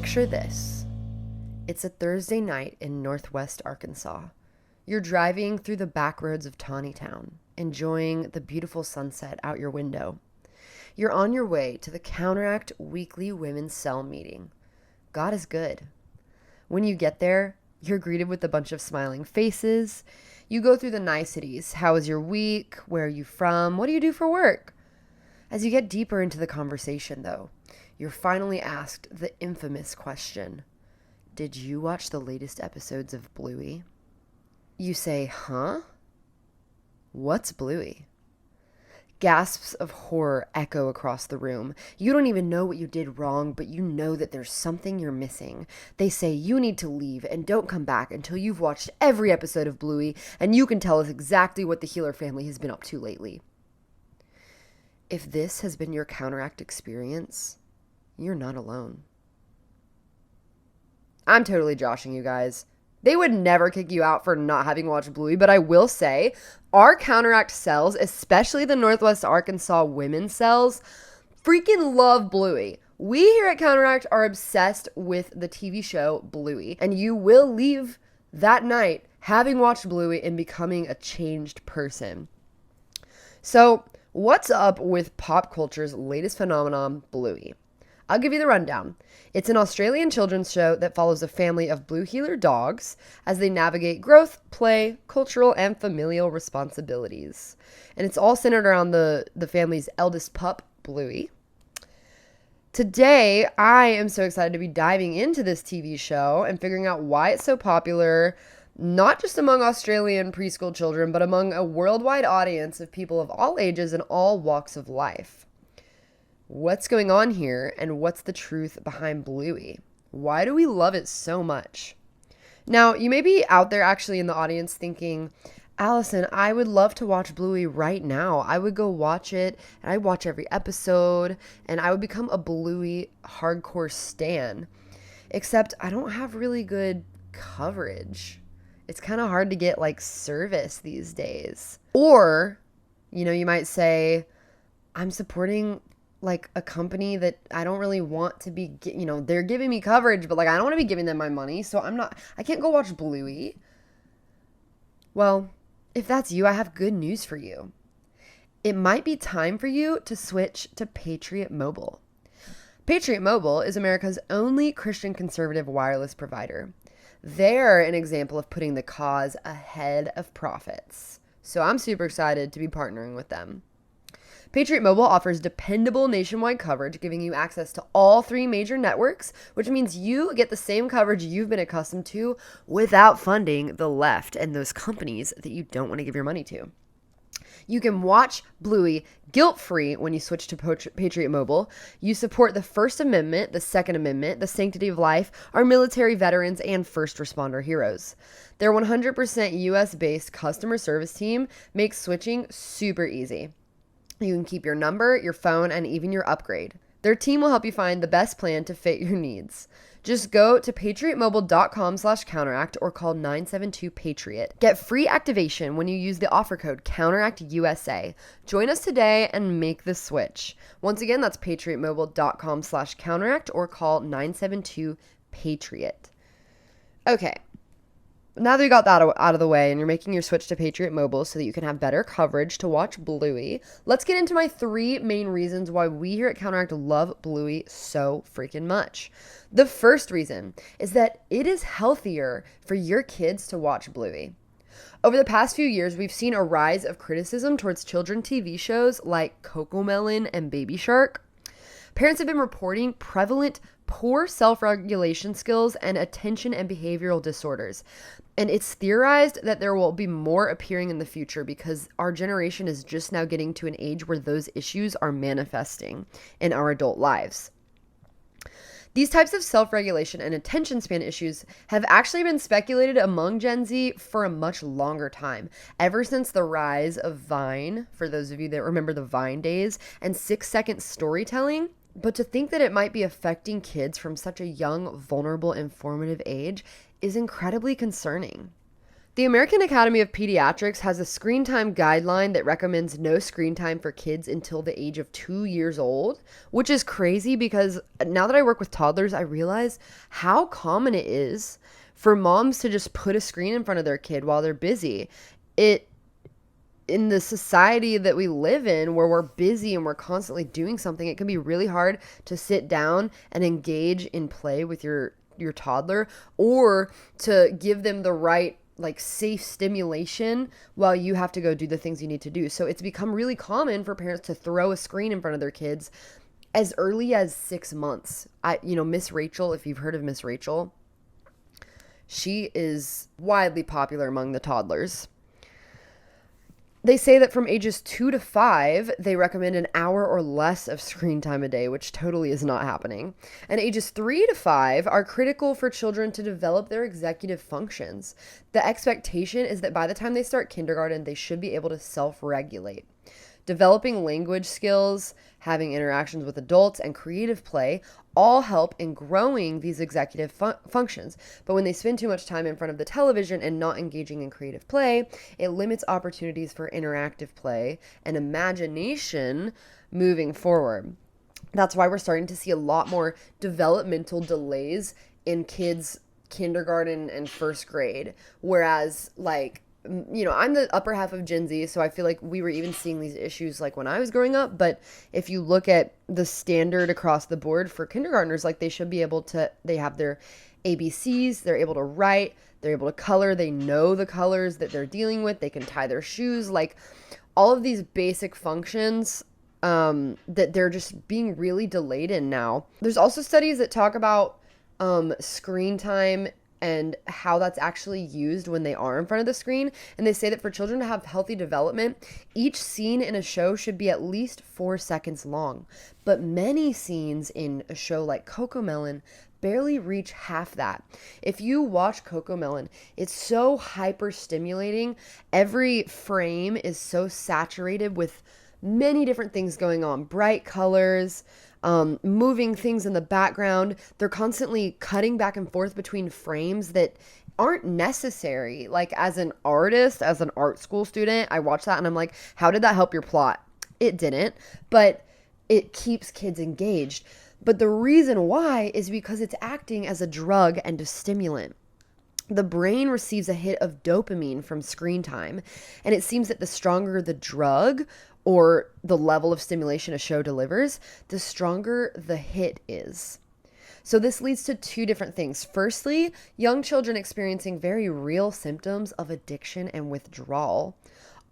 Picture this. It's a Thursday night in northwest Arkansas. You're driving through the back roads of Tawnytown, enjoying the beautiful sunset out your window. You're on your way to the Counteract weekly women's cell meeting. God is good. When you get there, you're greeted with a bunch of smiling faces. You go through the niceties. How was your week? Where are you from? What do you do for work? As you get deeper into the conversation, though, you're finally asked the infamous question, did you watch the latest episodes of Bluey? You say, huh? What's Bluey? Gasps of horror echo across the room. You don't even know what you did wrong, but you know that there's something you're missing. They say you need to leave and don't come back until you've watched every episode of Bluey, and you can tell us exactly what the Healer family has been up to lately. If this has been your Counteract experience, you're not alone. I'm totally joshing you guys. They would never kick you out for not having watched Bluey, but I will say our Counteract cells, especially the Northwest Arkansas women's cells, freaking love Bluey. We here at Counteract are obsessed with the TV show Bluey, and you will leave that night having watched Bluey and becoming a changed person. So, what's up with pop culture's latest phenomenon, Bluey? I'll give you the rundown. It's an Australian children's show that follows a family of blue heeler dogs as they navigate growth, play, cultural, and familial responsibilities. And it's all centered around the family's eldest pup, Bluey. Today, I am so excited to be diving into this TV show and figuring out why it's so popular, not just among Australian preschool children, but among a worldwide audience of people of all ages and all walks of life. What's going on here, and what's the truth behind Bluey? Why do we love it so much? Now, you may be out there actually in the audience thinking, Allison, I would love to watch Bluey right now. I would go watch it, and I'd watch every episode, and I would become a Bluey hardcore stan. Except I don't have really good coverage. It's kind of hard to get service these days. Or, you might say, I'm supporting a company that I don't really want to be, they're giving me coverage, but I don't want to be giving them my money, so I can't go watch Bluey. Well, if that's you, I have good news for you. It might be time for you to switch to Patriot Mobile. Patriot Mobile is America's only Christian conservative wireless provider. They're an example of putting the cause ahead of profits. So I'm super excited to be partnering with them. Patriot Mobile offers dependable nationwide coverage, giving you access to all 3 major networks, which means you get the same coverage you've been accustomed to without funding the left and those companies that you don't want to give your money to. You can watch Bluey guilt-free when you switch to Patriot Mobile. You support the First Amendment, the Second Amendment, the sanctity of life, our military veterans, and first responder heroes. Their 100% US-based customer service team makes switching super easy. You can keep your number, your phone, and even your upgrade. Their team will help you find the best plan to fit your needs. Just go to patriotmobile.com/counteract or call 972-PATRIOT. Get free activation when you use the offer code COUNTERACTUSA. Join us today and make the switch. Once again, that's patriotmobile.com/counteract or call 972-PATRIOT. Okay. Now that we got that out of the way and you're making your switch to Patriot Mobile so that you can have better coverage to watch Bluey, let's get into my 3 main reasons why we here at Counteract love Bluey so freaking much. The first reason is that it is healthier for your kids to watch Bluey. Over the past few years, we've seen a rise of criticism towards children TV shows like Cocomelon and Baby Shark. Parents have been reporting prevalent poor self-regulation skills and attention and behavioral disorders. And it's theorized that there will be more appearing in the future because our generation is just now getting to an age where those issues are manifesting in our adult lives. These types of self-regulation and attention span issues have actually been speculated among Gen Z for a much longer time, ever since the rise of Vine, for those of you that remember the Vine days, and 6-second storytelling. But to think that it might be affecting kids from such a young, vulnerable, informative age is incredibly concerning. The American Academy of Pediatrics has a screen time guideline that recommends no screen time for kids until the age of 2 years old, which is crazy because now that I work with toddlers, I realize how common it is for moms to just put a screen in front of their kid while they're busy. It In the society that we live in where we're busy and we're constantly doing something, it can be really hard to sit down and engage in play with your toddler, or to give them the right like safe stimulation while you have to go do the things you need to do. So it's become really common for parents to throw a screen in front of their kids as early as 6 months. Miss Rachel, if you've heard of Miss Rachel, she is widely popular among the toddlers. They say that from ages 2 to 5, they recommend an hour or less of screen time a day, which totally is not happening. And ages 3 to 5 are critical for children to develop their executive functions. The expectation is that by the time they start kindergarten, they should be able to self-regulate. Developing language skills, having interactions with adults, and creative play all help in growing these executive functions. But when they spend too much time in front of the television and not engaging in creative play, it limits opportunities for interactive play and imagination moving forward. That's why we're starting to see a lot more developmental delays in kids' kindergarten and first grade. Whereas, I'm the upper half of Gen Z, so I feel like we were even seeing these issues like when I was growing up. But if you look at the standard across the board for kindergartners, like they have their ABCs, they're able to write, they're able to color, they know the colors that they're dealing with, they can tie their shoes, like all of these basic functions that they're just being really delayed in now. There's also studies that talk about screen time and how that's actually used when they are in front of the screen. And they say that for children to have healthy development, each scene in a show should be at least 4 seconds long. But many scenes in a show like CoComelon barely reach half that. If you watch CoComelon, it's so hyper stimulating. Every frame is so saturated with many different things going on. Bright colors, moving things in the background. They're constantly cutting back and forth between frames that aren't necessary. Like as an artist, as an art school student, I watch that and I'm like, how did that help your plot? It didn't, but it keeps kids engaged. But the reason why is because it's acting as a drug and a stimulant. The brain receives a hit of dopamine from screen time, and it seems that the stronger the drug or the level of stimulation a show delivers, the stronger the hit is. So this leads to two different things. Firstly, young children experiencing very real symptoms of addiction and withdrawal,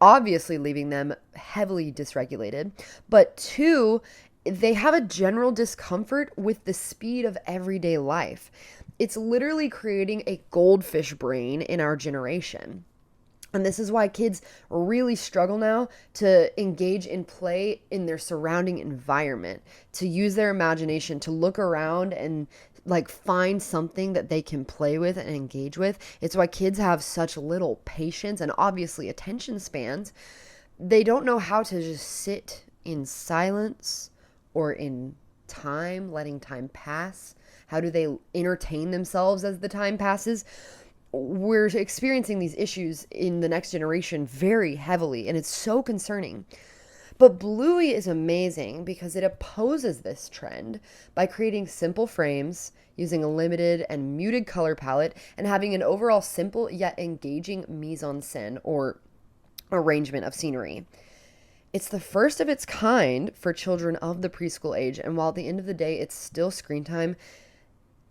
obviously leaving them heavily dysregulated. But two, they have a general discomfort with the speed of everyday life. It's literally creating a goldfish brain in our generation. And this is why kids really struggle now to engage in play in their surrounding environment, to use their imagination, to look around and find something that they can play with and engage with. It's why kids have such little patience and obviously attention spans. They don't know how to just sit in silence or in time, letting time pass. How do they entertain themselves as the time passes? We're experiencing these issues in the next generation very heavily, and it's so concerning. But Bluey is amazing because it opposes this trend by creating simple frames, using a limited and muted color palette, and having an overall simple yet engaging mise-en-scène or arrangement of scenery. It's the first of its kind for children of the preschool age, and while at the end of the day it's still screen time,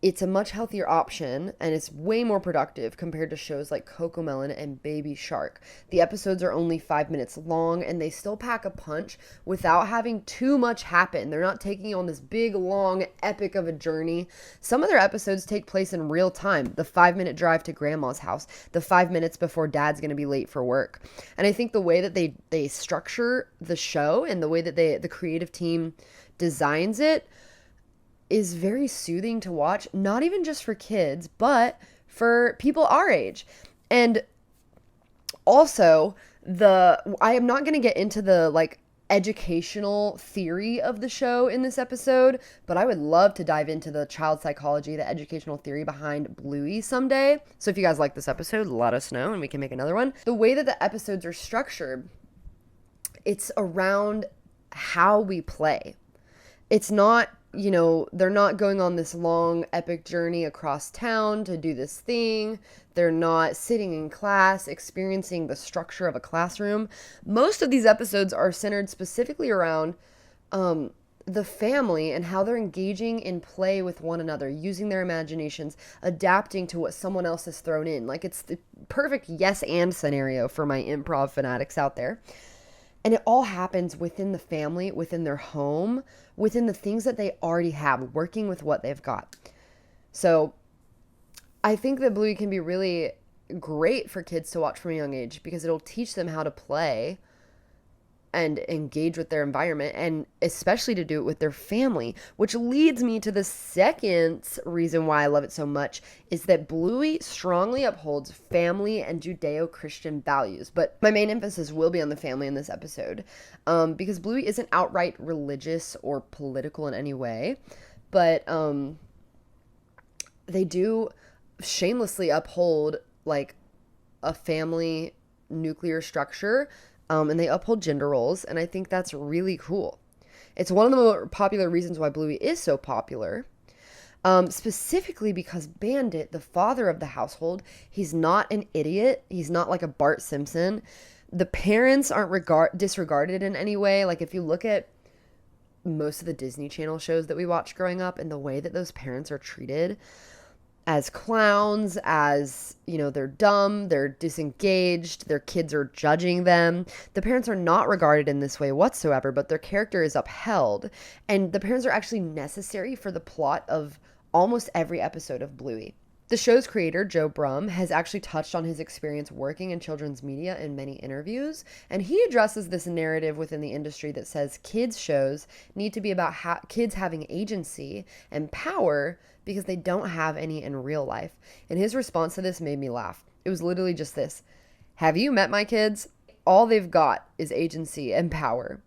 it's a much healthier option, and it's way more productive compared to shows like CoComelon and Baby Shark. The episodes are only 5 minutes long, and they still pack a punch without having too much happen. They're not taking you on this big, long, epic of a journey. Some of their episodes take place in real time. The 5-minute drive to grandma's house, the 5 minutes before dad's going to be late for work. And I think the way that they structure the show and the way that the creative team designs it is very soothing to watch, not even just for kids, but for people our age. And also, I am not going to get into the educational theory of the show in this episode, but I would love to dive into the child psychology, the educational theory behind Bluey someday. So if you guys like this episode, let us know and we can make another one. The way that the episodes are structured, it's around how we play. It's not, they're not going on this long epic journey across town to do this thing. They're not sitting in class experiencing the structure of a classroom. Most of these episodes are centered specifically around the family and how they're engaging in play with one another, using their imaginations, adapting to what someone else has thrown in. Like, it's the perfect yes and scenario for my improv fanatics out there. And it all happens within the family, within their home, within the things that they already have, working with what they've got. So I think that Bluey can be really great for kids to watch from a young age because it'll teach them how to play and engage with their environment, and especially to do it with their family, which leads me to the second reason why I love it so much, is that Bluey strongly upholds family and Judeo-Christian values. But my main emphasis will be on the family in this episode, because Bluey isn't outright religious or political in any way, but they do shamelessly uphold like a family nuclear structure. And they uphold gender roles, and I think that's really cool. It's one of the more popular reasons why Bluey is so popular, specifically because Bandit, the father of the household, he's not an idiot. He's not like a Bart Simpson. The parents aren't disregarded in any way. Like, if you look at most of the Disney Channel shows that we watched growing up and the way that those parents are treated as clowns, as, they're dumb, they're disengaged, their kids are judging them. The parents are not regarded in this way whatsoever, but their character is upheld. And the parents are actually necessary for the plot of almost every episode of Bluey. The show's creator, Joe Brum, has actually touched on his experience working in children's media in many interviews, and he addresses this narrative within the industry that says kids' shows need to be about kids having agency and power because they don't have any in real life. And his response to this made me laugh. It was literally just this: have you met my kids? All they've got is agency and power.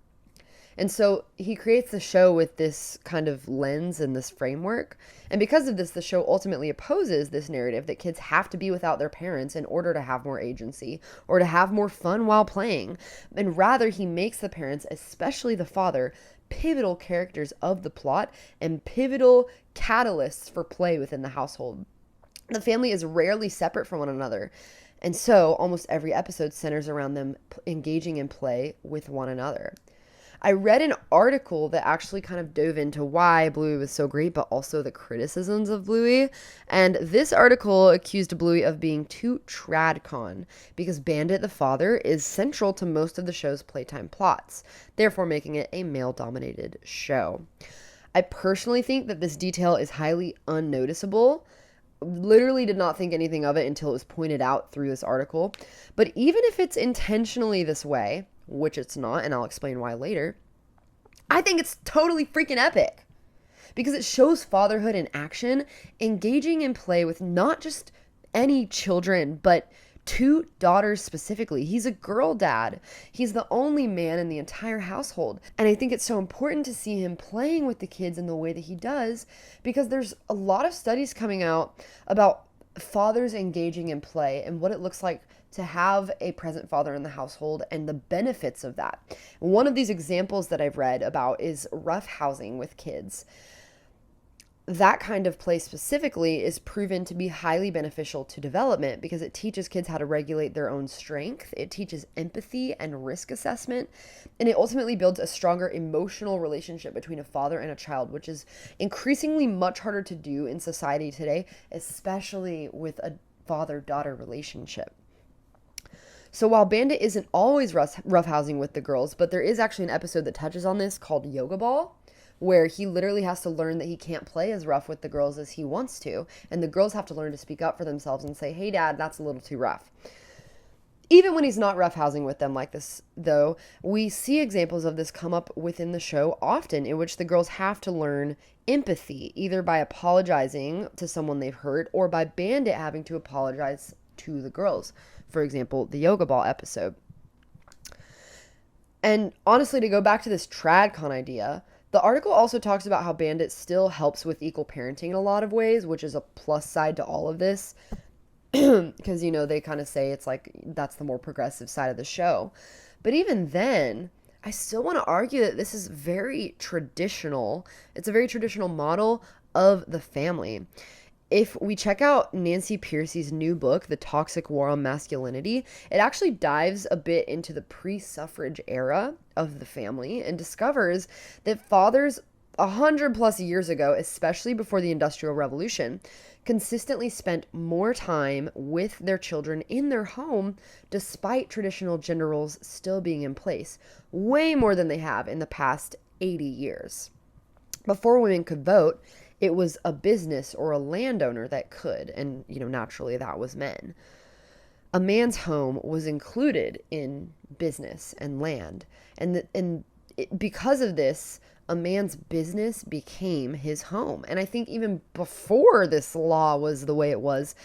And so he creates the show with this kind of lens and this framework. And because of this, the show ultimately opposes this narrative that kids have to be without their parents in order to have more agency or to have more fun while playing. And rather, he makes the parents, especially the father, pivotal characters of the plot and pivotal catalysts for play within the household. The family is rarely separate from one another. And so almost every episode centers around them engaging in play with one another. I read an article that actually kind of dove into why Bluey was so great, but also the criticisms of Bluey. And this article accused Bluey of being too tradcon because Bandit the father is central to most of the show's playtime plots, therefore making it a male-dominated show. I personally think that this detail is highly unnoticeable. Literally did not think anything of it until it was pointed out through this article. But even if it's intentionally this way, which it's not, and I'll explain why later, I think it's totally freaking epic because it shows fatherhood in action, engaging in play with not just any children, but two daughters specifically. He's a girl dad. He's the only man in the entire household. And I think it's so important to see him playing with the kids in the way that he does, because there's a lot of studies coming out about fathers engaging in play and what it looks like to have a present father in the household and the benefits of that. One of these examples that I've read about is roughhousing with kids. That kind of play specifically is proven to be highly beneficial to development because it teaches kids how to regulate their own strength. It teaches empathy and risk assessment, and it ultimately builds a stronger emotional relationship between a father and a child, which is increasingly much harder to do in society today, especially with a father-daughter relationship. So while Bandit isn't always roughhousing with the girls, but there is actually an episode that touches on this called Yoga Ball, where he literally has to learn that he can't play as rough with the girls as he wants to, and the girls have to learn to speak up for themselves and say, hey dad, that's a little too rough. Even when he's not roughhousing with them like this, though, we see examples of this come up within the show often, in which the girls have to learn empathy, either by apologizing to someone they've hurt or by Bandit having to apologize to the girls. For example, the Yoga Ball episode. And honestly, to go back to this tradcon idea, the article also talks about how Bandit still helps with equal parenting in a lot of ways, which is a plus side to all of this. Because, they kind of say it's like that's the more progressive side of the show. But even then, I still want to argue that this is very traditional. It's a very traditional model of the family. If we check out Nancy Pearcey's new book, The Toxic War on Masculinity, it actually dives a bit into the pre-suffrage era of the family and discovers that fathers 100+ years ago, especially before the Industrial Revolution, consistently spent more time with their children in their home despite traditional gender roles still being in place, way more than they have in the past 80 years. Before women could vote, it was a business or a landowner that could, and naturally that was men. A man's home was included in business and land, because of this, a man's business became his home. And I think even before this law was the way it was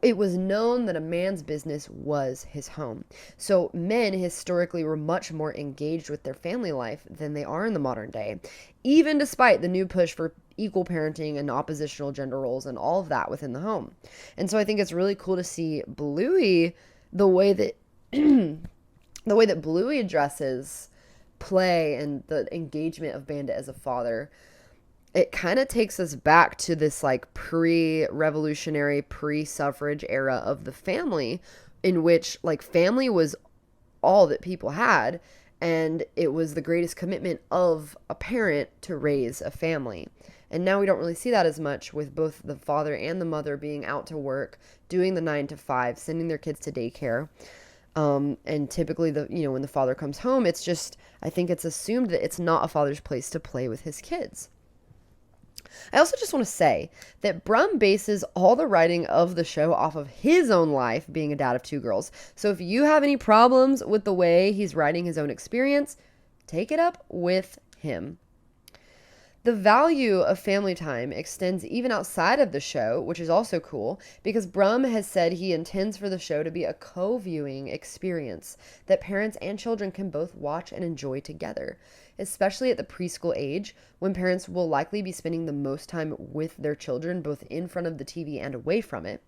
known that a man's business was his home. So men historically were much more engaged with their family life than they are in the modern day, even despite the new push for equal parenting and oppositional gender roles and all of that within the home. And so I think it's really cool to see Bluey, the way that Bluey addresses play and the engagement of Bandit as a father. It kind of takes us back to this like pre-revolutionary, pre-suffrage era of the family, in which like family was all that people had, and it was the greatest commitment of a parent to raise a family. And now we don't really see that as much, with both the father and the mother being out to work, doing the 9 to 5, sending their kids to daycare. And typically when the father comes home, it's just, I think it's assumed that it's not a father's place to play with his kids. I also just want to say that Brum bases all the writing of the show off of his own life, being a dad of 2 girls. So if you have any problems with the way he's writing his own experience, take it up with him. The value of family time extends even outside of the show, which is also cool, because Brum has said he intends for the show to be a co-viewing experience that parents and children can both watch and enjoy together, especially at the preschool age, when parents will likely be spending the most time with their children, both in front of the TV and away from it.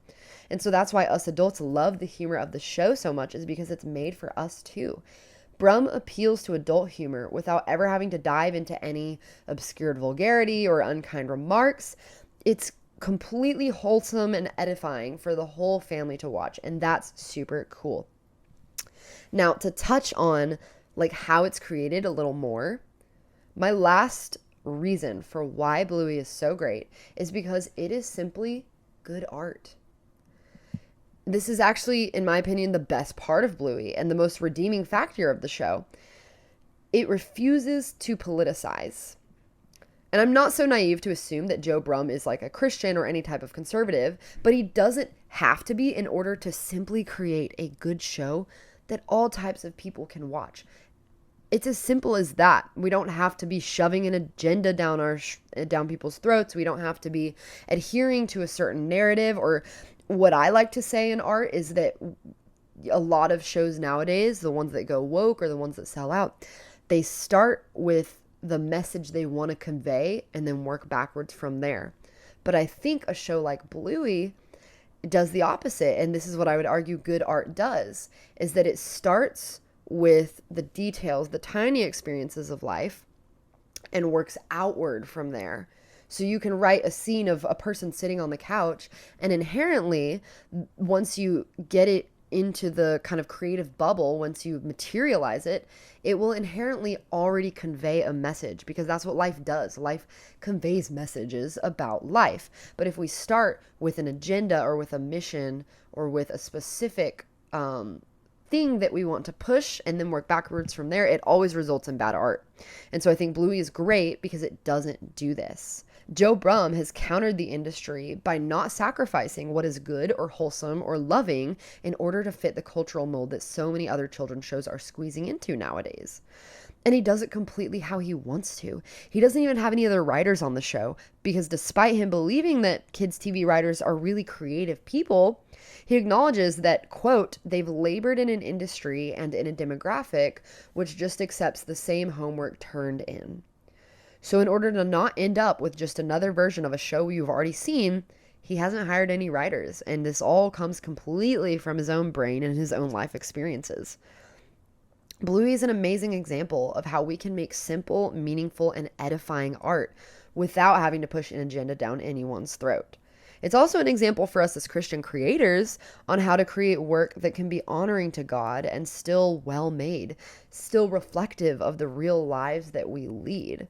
And so that's why us adults love the humor of the show so much, is because it's made for us too. Brum appeals to adult humor without ever having to dive into any obscured vulgarity or unkind remarks. It's completely wholesome and edifying for the whole family to watch, and that's super cool. Now, to touch on like how it's created a little more, my last reason for why Bluey is so great is because it is simply good art. This is actually, in my opinion, the best part of Bluey and the most redeeming factor of the show. It refuses to politicize. And I'm not so naive to assume that Joe Brum is like a Christian or any type of conservative, but he doesn't have to be in order to simply create a good show that all types of people can watch. It's as simple as that. We don't have to be shoving an agenda down people's throats. We don't have to be adhering to a certain narrative. Or what I like to say in art is that a lot of shows nowadays, the ones that go woke or the ones that sell out, they start with the message they want to convey and then work backwards from there. But I think a show like Bluey does the opposite. And this is what I would argue good art does, is that it starts with the details, the tiny experiences of life, and works outward from there. So you can write a scene of a person sitting on the couch, and inherently, once you get it into the kind of creative bubble, once you materialize it, it will inherently already convey a message, because that's what life does. Life conveys messages about life. But if we start with an agenda or with a mission or with a specific thing that we want to push and then work backwards from there, it always results in bad art. And so I think Bluey is great because it doesn't do this. Joe Brum has countered the industry by not sacrificing what is good or wholesome or loving in order to fit the cultural mold that so many other children's shows are squeezing into nowadays. And he does it completely how he wants to. He doesn't even have any other writers on the show because despite him believing that kids' TV writers are really creative people, he acknowledges that, quote, they've labored in an industry and in a demographic which just accepts the same homework turned in. So in order to not end up with just another version of a show you've already seen, he hasn't hired any writers, and this all comes completely from his own brain and his own life experiences. Bluey is an amazing example of how we can make simple, meaningful, and edifying art without having to push an agenda down anyone's throat. It's also an example for us as Christian creators on how to create work that can be honoring to God and still well made, still reflective of the real lives that we lead.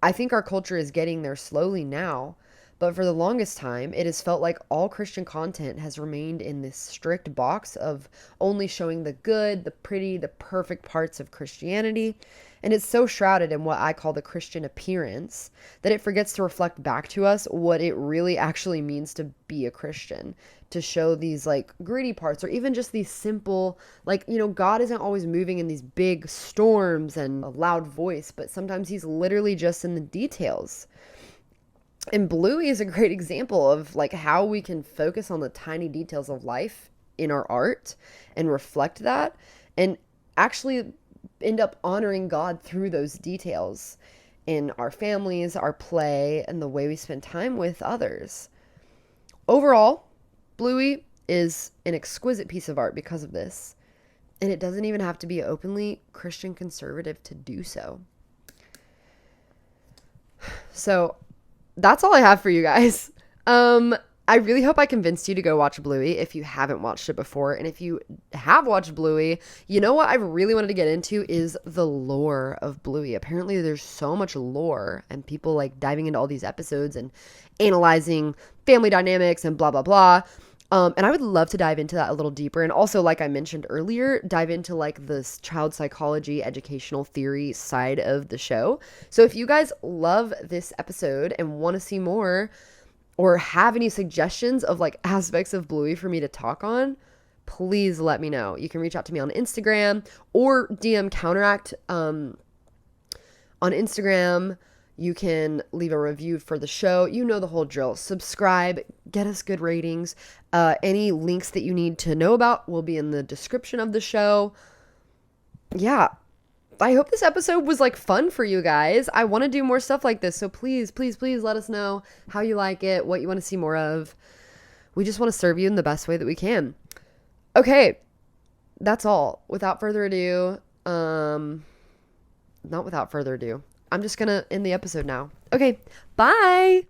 I think our culture is getting there slowly now, but for the longest time, it has felt like all Christian content has remained in this strict box of only showing the good, the pretty, the perfect parts of Christianity. And it's so shrouded in what I call the Christian appearance that it forgets to reflect back to us what it really actually means to be a Christian, to show these like gritty parts or even just these simple, like, God isn't always moving in these big storms and a loud voice, but sometimes he's literally just in the details. And Bluey is a great example of like how we can focus on the tiny details of life in our art and reflect that and actually end up honoring God through those details in our families, our play, and the way we spend time with others. Overall, Bluey is an exquisite piece of art because of this, and it doesn't even have to be openly Christian conservative to do so. So that's all I have for you guys. I really hope I convinced you to go watch Bluey if you haven't watched it before. And if you have watched Bluey, you know what I really wanted to get into is the lore of Bluey. Apparently there's so much lore and people like diving into all these episodes and analyzing family dynamics and blah, blah, blah. And I would love to dive into that a little deeper. And also, like I mentioned earlier, dive into like this child psychology, educational theory side of the show. So if you guys love this episode and want to see more or have any suggestions of like aspects of Bluey for me to talk on, please let me know. You can reach out to me on Instagram or DM Counteract on Instagram. You can leave a review for the show. You know the whole drill. Subscribe, get us good ratings. Any links that you need to know about will be in the description of the show. Yeah, I hope this episode was like fun for you guys. I want to do more stuff like this. So please, please, please let us know how you like it, what you want to see more of. We just want to serve you in the best way that we can. Okay, that's all. Without further ado, not without further ado. I'm just going to end the episode now. Okay, bye.